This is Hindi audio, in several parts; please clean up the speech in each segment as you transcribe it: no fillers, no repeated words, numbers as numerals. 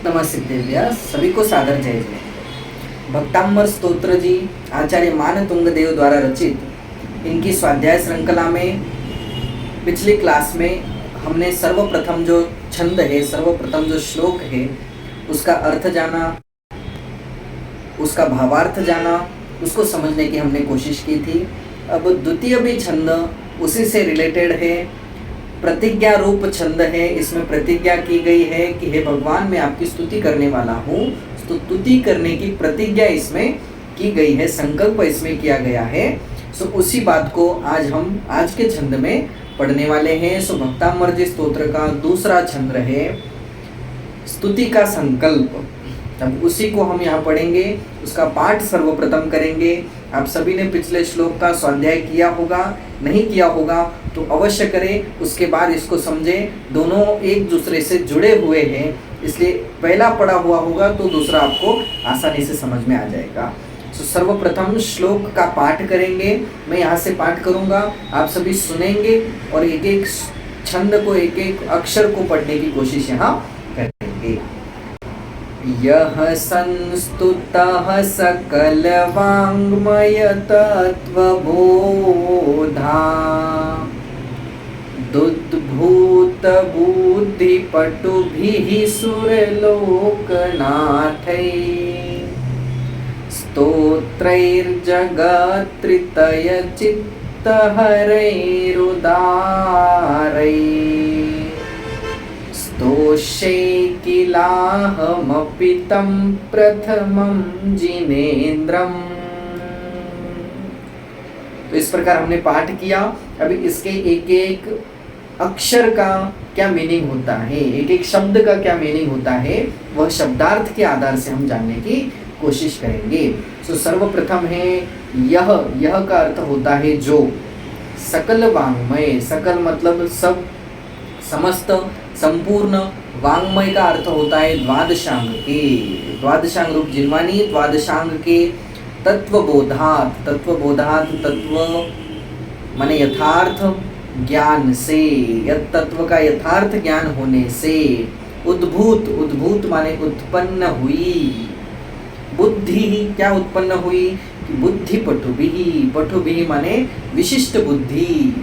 नमस्ते देव्या, सभी को सादर जय जय। भक्तांबर स्तोत्र जी आचार्य मान तुंग देव द्वारा रचित इनकी स्वाध्याय श्रृंखला में पिछली क्लास में हमने सर्वप्रथम जो छंद है, सर्वप्रथम जो श्लोक है, उसका अर्थ जाना, उसका भावार्थ जाना, उसको समझने की हमने कोशिश की थी। अब द्वितीय भी छंद उसी से रिलेटेड है, प्रतिज्ञा रूप छंद है। इसमें प्रतिज्ञा की गई है कि हे भगवान, मैं आपकी स्तुति करने वाला हूँ, तो स्तुति करने की प्रतिज्ञा इसमें की गई है, संकल्प इसमें किया गया है। सो उसी बात को आज हम आज के छंद में पढ़ने वाले हैं। सो भक्तामृत स्तोत्र का दूसरा छंद है स्तुति का संकल्प। अब उसी को हम यहाँ पढ़ेंगे, उसका पाठ सर्वप्रथम करेंगे। आप सभी ने पिछले श्लोक का स्वाध्याय किया होगा, नहीं किया होगा तो अवश्य करें, उसके बाद इसको समझें। दोनों एक दूसरे से जुड़े हुए हैं, इसलिए पहला पढ़ा हुआ होगा तो दूसरा आपको आसानी से समझ में आ जाएगा। तो सर्वप्रथम श्लोक का पाठ करेंगे। मैं यहाँ से पाठ करूँगा, आप सभी सुनेंगे और एक एक छंद को, एक एक अक्षर को पढ़ने की कोशिश यहाँ करेंगे। यह संस्तुतः सकल वाङ्मय तत्त्वबोधा दुद्भूत बुद्धिपटुभिः सुरलोकनाथैः स्तोत्रैर्जगत्रितयचित्तहरैरुदारैः स्तोष्ये किलाहमपि तं प्रथमं जिनेन्द्रम्। तो इस प्रकार हमने पाठ किया। अभी इसके एक एक अक्षर का क्या मीनिंग होता है, एक एक शब्द का क्या मीनिंग होता है, वह शब्दार्थ के आधार से हम जानने की कोशिश करेंगे। तो सर्वप्रथम है यह का अर्थ होता है जो। सकल वाङ्मय, सकल मतलब सब, समस्त, संपूर्ण। वाङ्मय का अर्थ होता है द्वादशांग के, द्वादशांग रूप जिन्वानी, द्वादशांग के। तत्वबोधात, तत्वबोधात तत्व माने यथार्थ ज्ञान से, यत तत्व का यथार्थ ज्ञान होने से। उद्भूत, उद्भूत माने उत्पन्न हुई। बुद्धि क्या उत्पन्न हुई कि बुद्धि पटुभिः, पटुभिः माने विशिष्ट बुद्धि,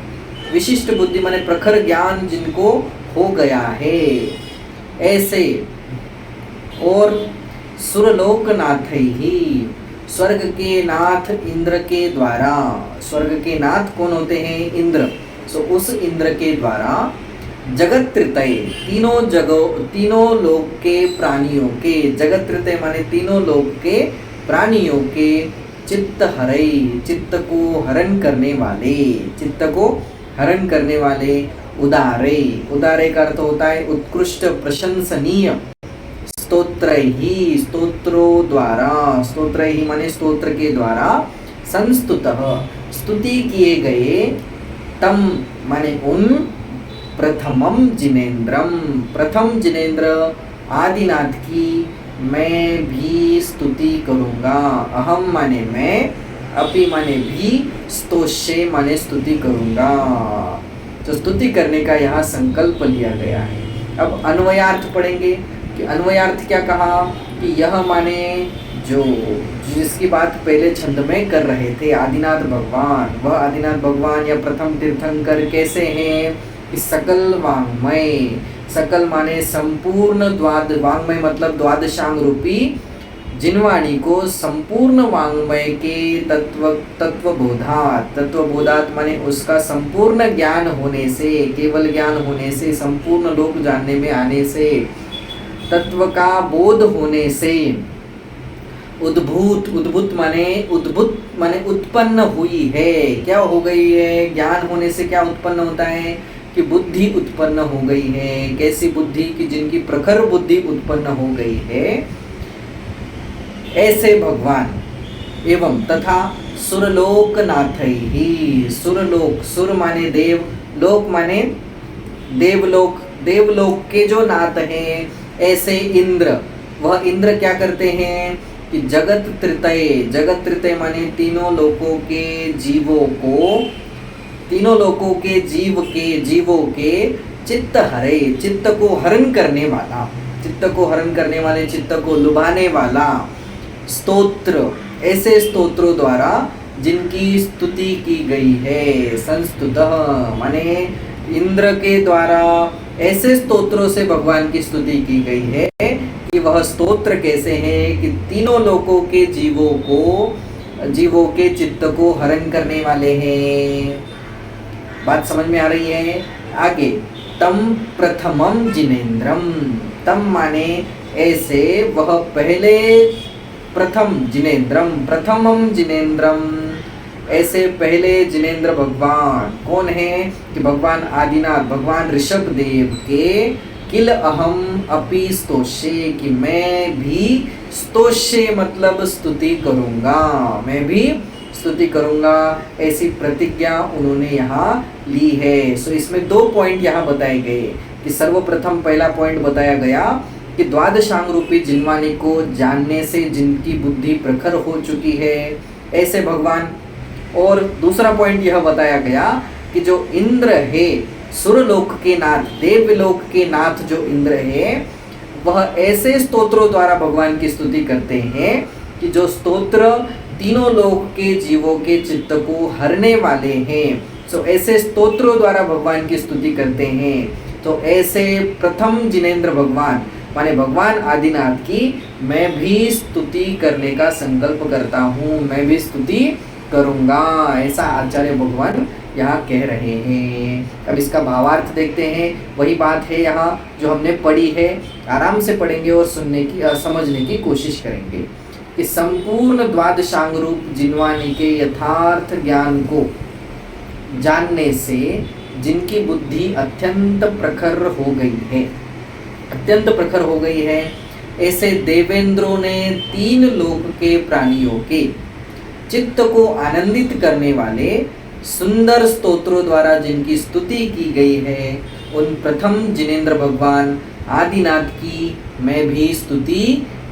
विशिष्ट बुद्धि माने प्रखर ज्ञान जिनको हो गया है ऐसे। और सुरलोकनाथ ही, स्वर्ग के नाथ इंद्र के द्वारा, स्वर्ग के नाथ कौन होते हैं? इंद्र। सो उस इंद्र के द्वारा जगत त्रितय, तीनों जगह, तीनों लोक के प्राणियों के, जगत त्रितय माने तीनों लोक के प्राणियों के चित्त हरै, चित्त को हरण करने वाले, चित्त को हरण करने वाले। उदारे, उदारे का अर्थ होता है उत्कृष्ट, प्रशंसनीय। स्तोत्र ही, स्तोत्रों द्वारा, स्तोत्र ही माने स्तोत्र के द्वारा। संस्तुतः स्तुति किए गए, तम माने उन, प्रथमम जिनेन्द्रम, प्रथम जिनेन्द्र आदिनाथ की मैं भी स्तुति करूँगा। अहम माने मैं, अपि माने भी, स्तोष्ये माने स्तुति करूँगा। तो स्तुति करने का यहाँ संकल्प लिया गया है। अब अन्वयार्थ पढ़ेंगे कि अन्वयार्थ क्या कहा कि यह माने जो, जिसकी बात पहले छंद में कर रहे थे, आदिनाथ भगवान। वह आदिनाथ भगवान या प्रथम तीर्थंकर कैसे हैं कि सकल वाङ्मय, सकल माने संपूर्ण, द्वाद वाङ्मय मतलब द्वादशांग रूपी जिनवाणी को संपूर्ण वाङ्मय के तत्वबोधात, तत्वबोधात माने उसका संपूर्ण ज्ञान होने से, केवल ज्ञान होने से, संपूर्ण लोक जानने में आने से, तत्व का बोध होने से। उद्भूत, उद्भूत माने उत्पन्न हुई है। क्या हो गई है? ज्ञान होने से क्या उत्पन्न होता है कि बुद्धि उत्पन्न हो गई है। कैसी बुद्धि कि जिनकी प्रखर बुद्धि उत्पन्न हो गई है, ऐसे भगवान। एवं तथा सुरलोकनाथ ही, सुरलोक, सुर माने देव, लोक माने देवलोक, देवलोक के जो नाथ हैं ऐसे इंद्र। वह इंद्र क्या करते हैं कि जगत त्रितय, जगत त्रितय माने तीनों लोकों के जीवों को, तीनों लोकों के जीवों के चित्त हरे, चित्त को हरण करने वाला, चित्त को हरण करने वाले, चित्त को लुभाने वाला स्तोत्र, ऐसे स्तोत्रों द्वारा जिनकी स्तुति की गई है। संस्तुतः माने इंद्र के द्वारा ऐसे स्तोत्रों से भगवान की स्तुति की गई है कि वह स्तोत्र कैसे हैं कि तीनों लोकों के जीवों के चित्त को हरण करने वाले हैं। बात समझ में आ रही है? आगे, तम प्रथमम जिनेन्द्रम, तम माने ऐसे वह पहले, प्रथम जिनेन्द्रम, प्रथमम जिनेन्द्रम, ऐसे पहले जिनेन्द्र भगवान कौन है कि भगवान आदिनाथ, भगवान ऋषभ देव के किल अहम अपि स्तोष्ये, कि मैं भी स्तोष्ये मतलब स्तुति करूंगा, मैं भी स्तुति करूंगा, ऐसी प्रतिज्ञा उन्होंने यहाँ ली है। सो इसमें 2 पॉइंट यहाँ बताए गए कि सर्वप्रथम पहला पॉइंट बताया गया कि द्वादशांग रूपी जिनवाणी को जानने से जिनकी बुद्धि प्रखर हो चुकी है ऐसे भगवान, और दूसरा पॉइंट यह बताया गया कि जो इंद्र है, सुरलोक के नाथ, देवलोक के नाथ जो इंद्र है, वह ऐसे स्तोत्रों द्वारा भगवान की स्तुति करते हैं कि जो स्तोत्र तीनों लोक के जीवों के चित्त को हरने वाले हैं। सो ऐसे स्तोत्रों द्वारा भगवान की स्तुति करते हैं। तो ऐसे प्रथम जिनेन्द्र भगवान माने भगवान आदिनाथ की मैं भी स्तुति करने का संकल्प करता हूँ, मैं भी स्तुति करूँगा, ऐसा आचार्य भगवान यहाँ कह रहे हैं। अब इसका भावार्थ देखते हैं। वही बात है यहाँ जो हमने पढ़ी है, आराम से पढ़ेंगे और सुनने की समझने की कोशिश करेंगे कि संपूर्ण द्वादशांग रूप जिनवाणी के यथार्थ ज्ञान को जानने से जिनकी बुद्धि अत्यंत प्रखर हो गई है, अत्यंत प्रखर हो गई है, ऐसे देवेंद्रों ने 3 लोक के प्राणियों के चित्त को आनंदित करने वाले सुंदर स्तोत्रों द्वारा जिनकी स्तुति की गई है, उन प्रथम जिनेन्द्र भगवान आदिनाथ की मैं भी स्तुति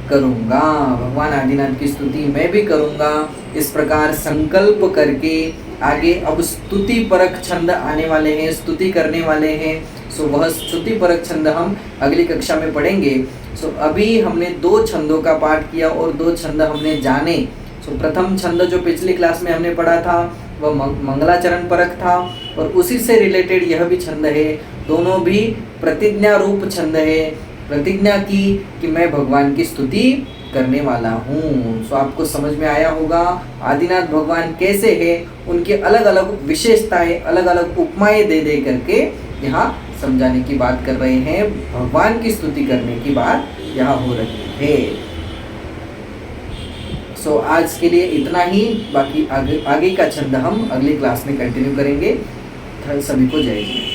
करूँगा, भगवान आदिनाथ की स्तुति मैं भी करूँगा। इस प्रकार संकल्प करके आगे अब स्तुति परक छंद आने वाले हैं, स्तुति करने वाले हैं। सो वह स्तुति परक छंद हम अगली कक्षा में पढ़ेंगे। सो अभी हमने 2 छंदों का पाठ किया और 2 छंद हमने जाने। सो प्रथम छंद जो पिछली क्लास में हमने पढ़ा था वह मंगलाचरण परक था, और उसी से रिलेटेड यह भी छंद है। दोनों भी प्रतिज्ञा रूप छंद है, प्रतिज्ञा की कि मैं भगवान की स्तुति करने वाला हूँ। सो आपको समझ में आया होगा आदिनाथ भगवान कैसे है, उनकी अलग अलग विशेषताएं, अलग अलग उपमाएं दे दे करके यहाँ समझाने की बात कर रहे हैं, भगवान की स्तुति करने की बात यहाँ हो रही है। सो आज के लिए इतना ही, बाकी आगे का छंद हम अगली क्लास में कंटिन्यू करेंगे। सभी को जय हिंद।